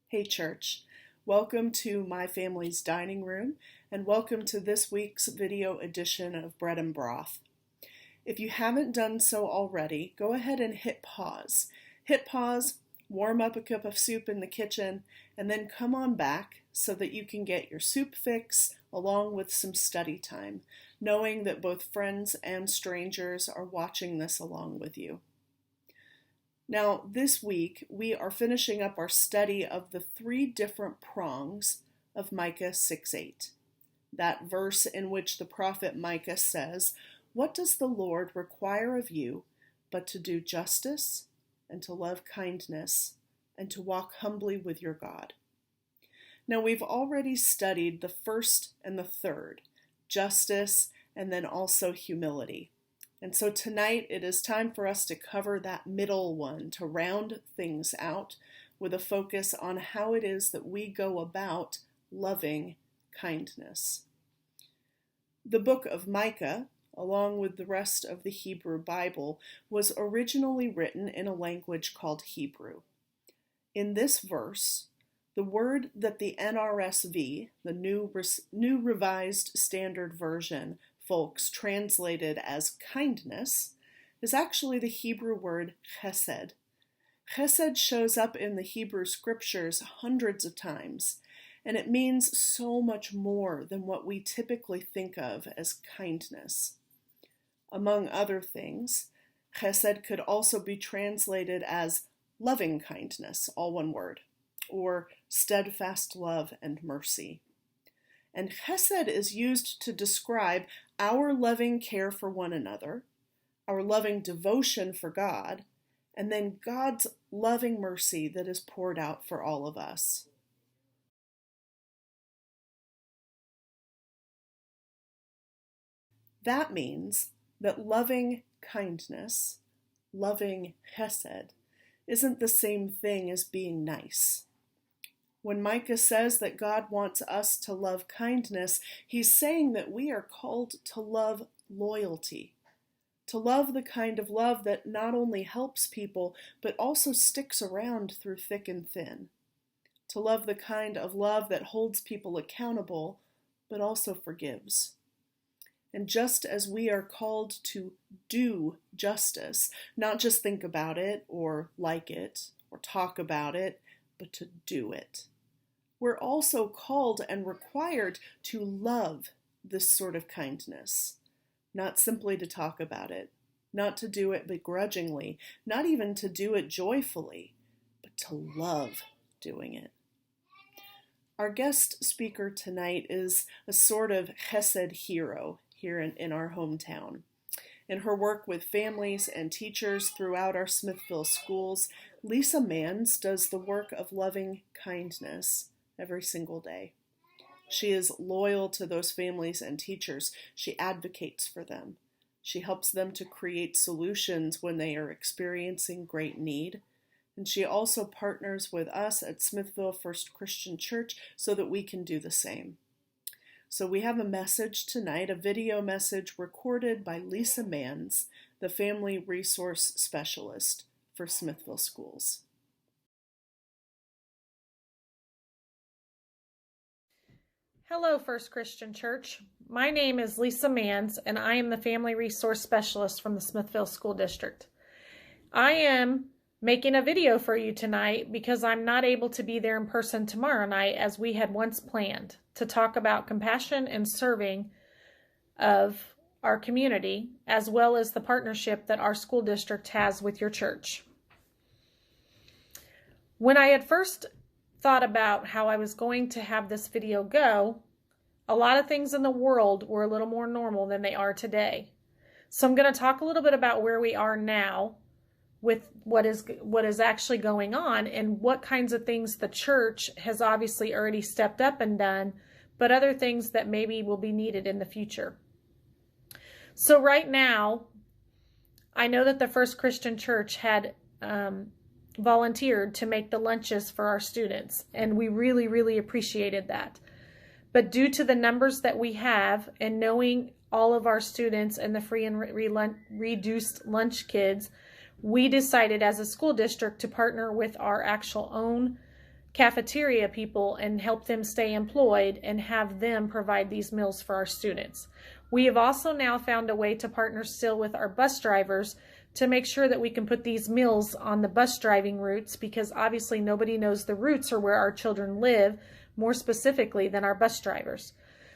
Hey church, welcome to my family's dining room and welcome to this week's video edition of Bread and Broth. If you haven't done so already, go ahead and hit pause. Hit pause, warm up a cup of soup in the kitchen, and then come on back so that you can get your soup fix along with some study time, knowing that both friends and strangers are watching this along with you. Now, this week, we are finishing up our study of the three different prongs of Micah 6:8. That verse in which the prophet Micah says, "What does the Lord require of you but to do justice and to love kindness and to walk humbly with your God?" Now, we've already studied the first and the third, justice and then also humility. And so tonight it is time for us to cover that middle one, to round things out with a focus on how it is that we go about loving kindness. The book of Micah, along with the rest of the Hebrew Bible, was originally written in a language called Hebrew. In this verse, the word that the NRSV, the New Revised Standard Version, folks translated as kindness, is actually the Hebrew word chesed. Chesed shows up in the Hebrew scriptures hundreds of times, and it means so much more than what we typically think of as kindness. Among other things, chesed could also be translated as loving kindness, all one word, or steadfast love and mercy. And chesed is used to describe our loving care for one another, our loving devotion for God, and then God's loving mercy that is poured out for all of us. That means that loving kindness, loving chesed, isn't the same thing as being nice. When Micah says that God wants us to love kindness, he's saying that we are called to love loyalty, to love the kind of love that not only helps people, but also sticks around through thick and thin, to love the kind of love that holds people accountable, but also forgives. And just as we are called to do justice, not just think about it or like it or talk about it, but to do it, we're also called and required to love this sort of kindness, not simply to talk about it, not to do it begrudgingly, not even to do it joyfully, but to love doing it. Our guest speaker tonight is a sort of chesed hero here in our hometown. In her work with families and teachers throughout our Smithville schools, Lisa Manz does the work of loving kindness every single day. She is loyal to those families and teachers. She advocates for them. She helps them to create solutions when they are experiencing great need. And she also partners with us at Smithville First Christian Church so that we can do the same. So we have a message tonight, a video message recorded by Lisa Manz, the Family Resource Specialist for Smithville Schools. Hello, First Christian Church. My name is Lisa Manz, and I am the Family Resource Specialist from the Smithville School District. I am making a video for you tonight because I'm not able to be there in person tomorrow night as we had once planned to talk about compassion and serving of our community, as well as the partnership that our school district has with your church. When I had first thought about how I was going to have this video go, a lot of things in the world were a little more normal than they are today. So I'm going to talk a little bit about where we are now with what is actually going on and what kinds of things the church has obviously already stepped up and done, but other things that maybe will be needed in the future. So right now, I know that the First Christian Church had volunteered to make the lunches for our students, and we really, really appreciated that. But due to the numbers that we have and knowing all of our students and the free and reduced lunch kids, we decided as a school district to partner with our actual own cafeteria people and help them stay employed and have them provide these meals for our students. We have also now found a way to partner still with our bus drivers to make sure that we can put these meals on the bus driving routes, because obviously nobody knows the routes or where our children live more specifically than our bus drivers.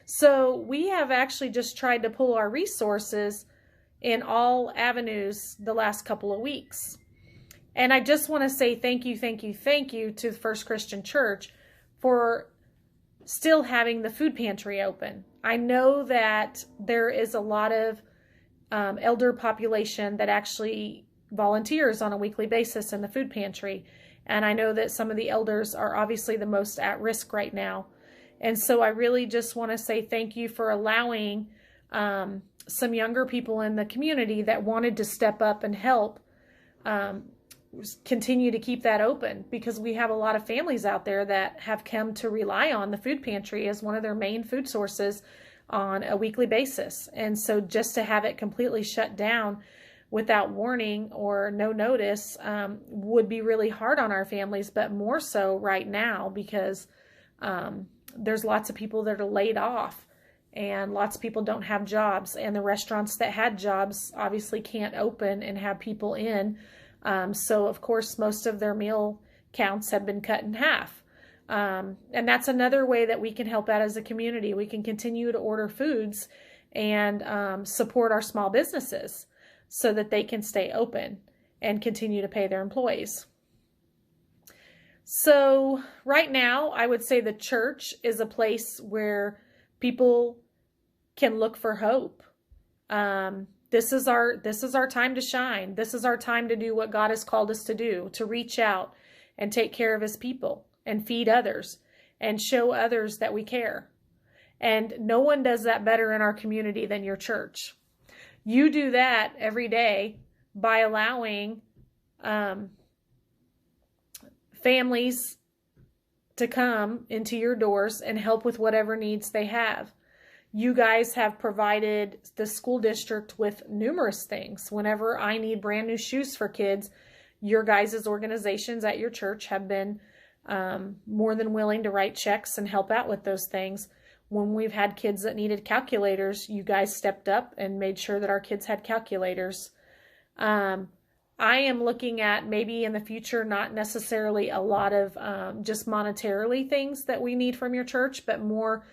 So we have actually just tried to pull our resources in all avenues the last couple of weeks. And I just want to say thank you to the First Christian Church for still having the food pantry open. I know that there is a lot of elder population that actually volunteers on a weekly basis in the food pantry. And I know that some of the elders are obviously the most at risk right now. And so I really just want to say thank you for allowing some younger people in the community that wanted to step up and help continue to keep that open, because we have a lot of families out there that have come to rely on the food pantry as one of their main food sources on a weekly basis. And so just to have it completely shut down without warning or no notice would be really hard on our families, but more so right now because there's lots of people that are laid off and lots of people don't have jobs, and the restaurants that had jobs obviously can't open and have people in. So of course, most of their meal counts have been cut in half. And that's another way that we can help out as a community. We can continue to order foods and support our small businesses so that they can stay open and continue to pay their employees. So right now, I would say the church is a place where people can look for hope. This is our time to shine. This is our time to do what God has called us to do, to reach out and take care of his people and feed others and show others that we care. And no one does that better in our community than your church. You do that every day by allowing families to come into your doors and help with whatever needs they have. You guys have provided the school district with numerous things. Whenever I need brand new shoes for kids, your guys' organizations at your church have been more than willing to write checks and help out with those things. When we've had kids that needed calculators, you guys stepped up and made sure that our kids had calculators. I am looking at maybe in the future, not necessarily a lot of just monetarily things that we need from your church, but more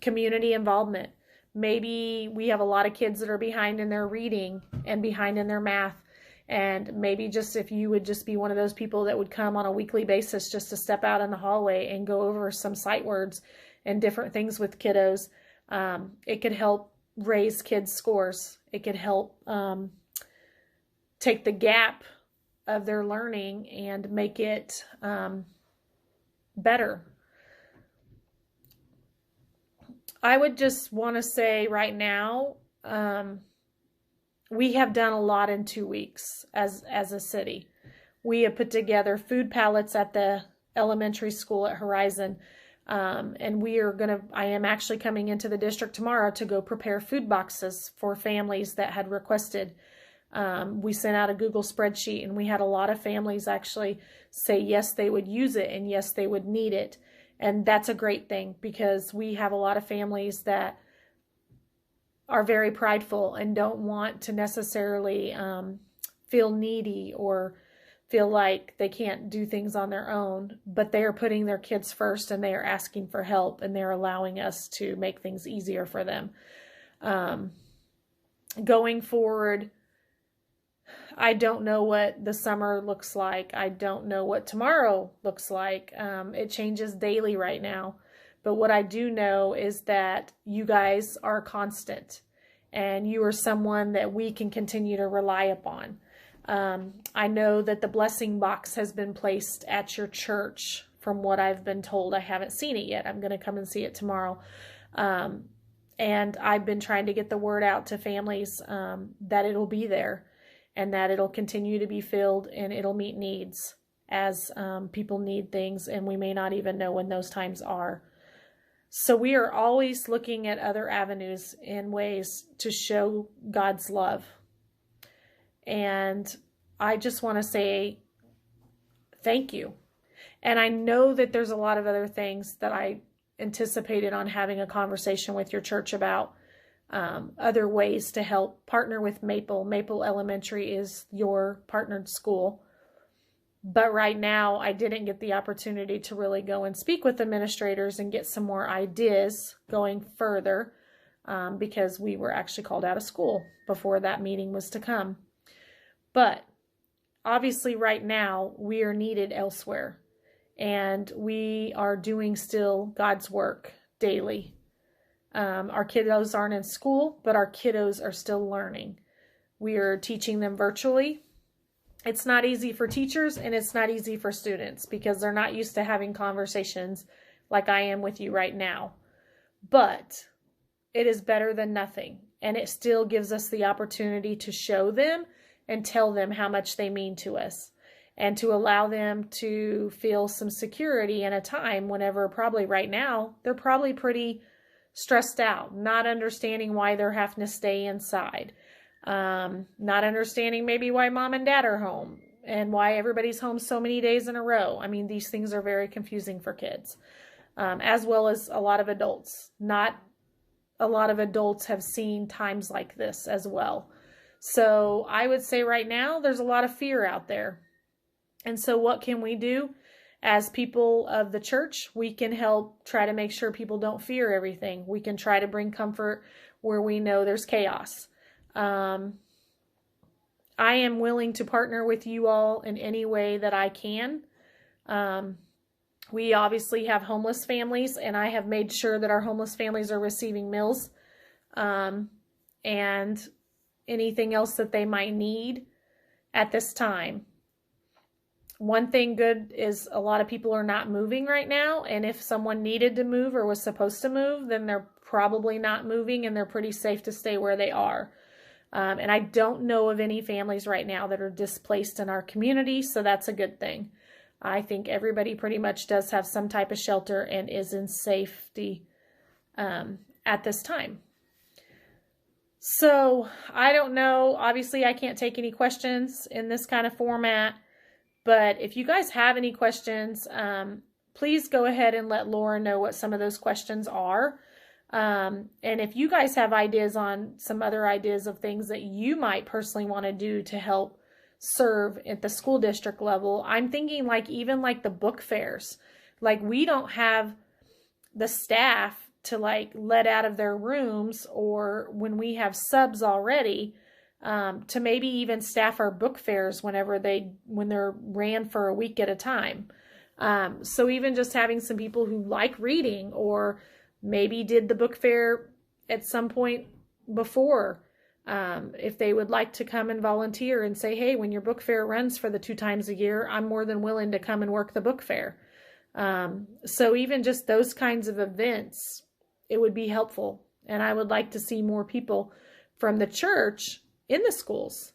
community involvement. Maybe we have a lot of kids that are behind in their reading and behind in their math. And maybe just if you would just be one of those people that would come on a weekly basis just to step out in the hallway and go over some sight words and different things with kiddos, it could help raise kids' scores. It could help take the gap of their learning and make it better. I would just want to say right now, we have done a lot in 2 weeks as a city. We have put together food pallets at the elementary school at Horizon. And I am actually coming into the district tomorrow to go prepare food boxes for families that had requested. We sent out a Google spreadsheet and we had a lot of families actually say yes, they would use it and yes, they would need it. And that's a great thing because we have a lot of families that are very prideful and don't want to necessarily feel needy or feel like they can't do things on their own, but they are putting their kids first and they are asking for help and they're allowing us to make things easier for them. Going forward, I don't know what the summer looks like. I don't know what tomorrow looks like. It changes daily right now. But what I do know is that you guys are constant and you are someone that we can continue to rely upon. I know that the blessing box has been placed at your church from what I've been told. I haven't seen it yet. I'm going to come and see it tomorrow. And I've been trying to get the word out to families that it'll be there and that it'll continue to be filled and it'll meet needs as people need things and we may not even know when those times are. So we are always looking at other avenues and ways to show God's love. And I just want to say thank you. And I know that there's a lot of other things that I anticipated on having a conversation with your church about, other ways to help partner with Maple. Maple Elementary is your partnered school. But right now, I didn't get the opportunity to really go and speak with administrators and get some more ideas going further, because we were actually called out of school before that meeting was to come. But obviously right now, we are needed elsewhere, and we are doing still God's work daily. Our kiddos aren't in school, but our kiddos are still learning. We are teaching them virtually. It's not easy for teachers, and it's not easy for students because they're not used to having conversations like I am with you right now. But it is better than nothing, and it still gives us the opportunity to show them and tell them how much they mean to us, and to allow them to feel some security in a time whenever, probably right now, they're probably pretty stressed out, not understanding why they're having to stay inside. Not understanding maybe why mom and dad are home and why everybody's home so many days in a row. I mean, these things are very confusing for kids, as well as a lot of adults. Not a lot of adults have seen times like this as well. So I would say right now, there's a lot of fear out there. And so what can we do as people of the church? We can help try to make sure people don't fear everything. We can try to bring comfort where we know there's chaos. I am willing to partner with you all in any way that I can. We obviously have homeless families, and I have made sure that our homeless families are receiving meals, and anything else that they might need at this time. One thing good is a lot of people are not moving right now, and if someone needed to move or was supposed to move, then they're probably not moving, and they're pretty safe to stay where they are. And I don't know of any families right now that are displaced in our community, so that's a good thing. I think everybody pretty much does have some type of shelter and is in safety at this time. So I don't know. Obviously, I can't take any questions in this kind of format, but if you guys have any questions, please go ahead and let Laura know what some of those questions are. And if you guys have ideas on some other ideas of things that you might personally want to do to help serve at the school district level, I'm thinking even the book fairs. Like, we don't have the staff to let out of their rooms, or when we have subs already, to maybe even staff our book fairs when they're ran for a week at a time. So even just having some people who like reading, or maybe did the book fair at some point before, if they would like to come and volunteer and say, hey, when your book fair runs for the 2 times a year, I'm more than willing to come and work the book fair. So even just those kinds of events, it would be helpful. And I would like to see more people from the church in the schools.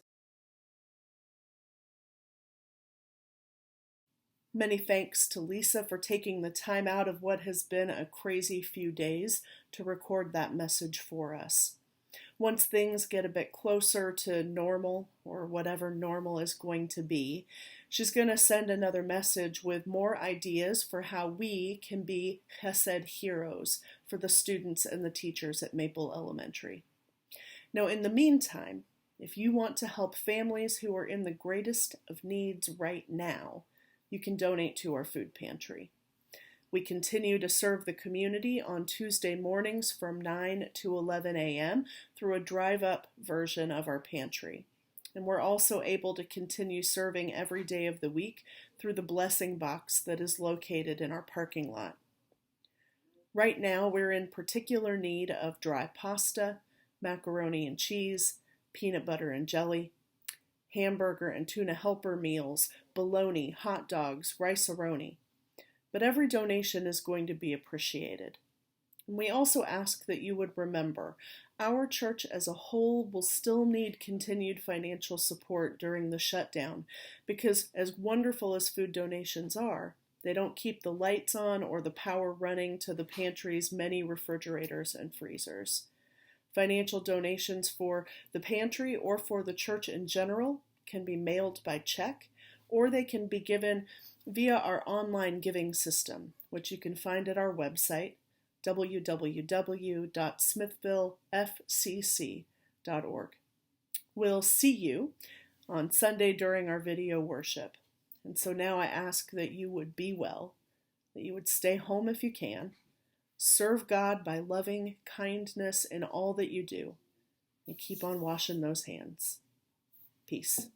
Many thanks to Lisa for taking the time out of what has been a crazy few days to record that message for us. Once things get a bit closer to normal, or whatever normal is going to be, she's going to send another message with more ideas for how we can be Chesed heroes for the students and the teachers at Maple Elementary. Now, in the meantime, if you want to help families who are in the greatest of needs right now, you can donate to our food pantry. We continue to serve the community on Tuesday mornings from 9 to 11 a.m. through a drive-up version of our pantry. And we're also able to continue serving every day of the week through the blessing box that is located in our parking lot. Right now, we're in particular need of dry pasta, macaroni and cheese, peanut butter and jelly, hamburger and tuna helper meals, bologna, hot dogs, rice-a-roni. But every donation is going to be appreciated. And we also ask that you would remember, our church as a whole will still need continued financial support during the shutdown, because as wonderful as food donations are, they don't keep the lights on or the power running to the pantry's many refrigerators and freezers. Financial donations for the pantry or for the church in general can be mailed by check, or they can be given via our online giving system, which you can find at our website, www.smithvillefcc.org. We'll see you on Sunday during our video worship. And so now I ask that you would be well, that you would stay home if you can, serve God by loving kindness in all that you do, and keep on washing those hands. Peace.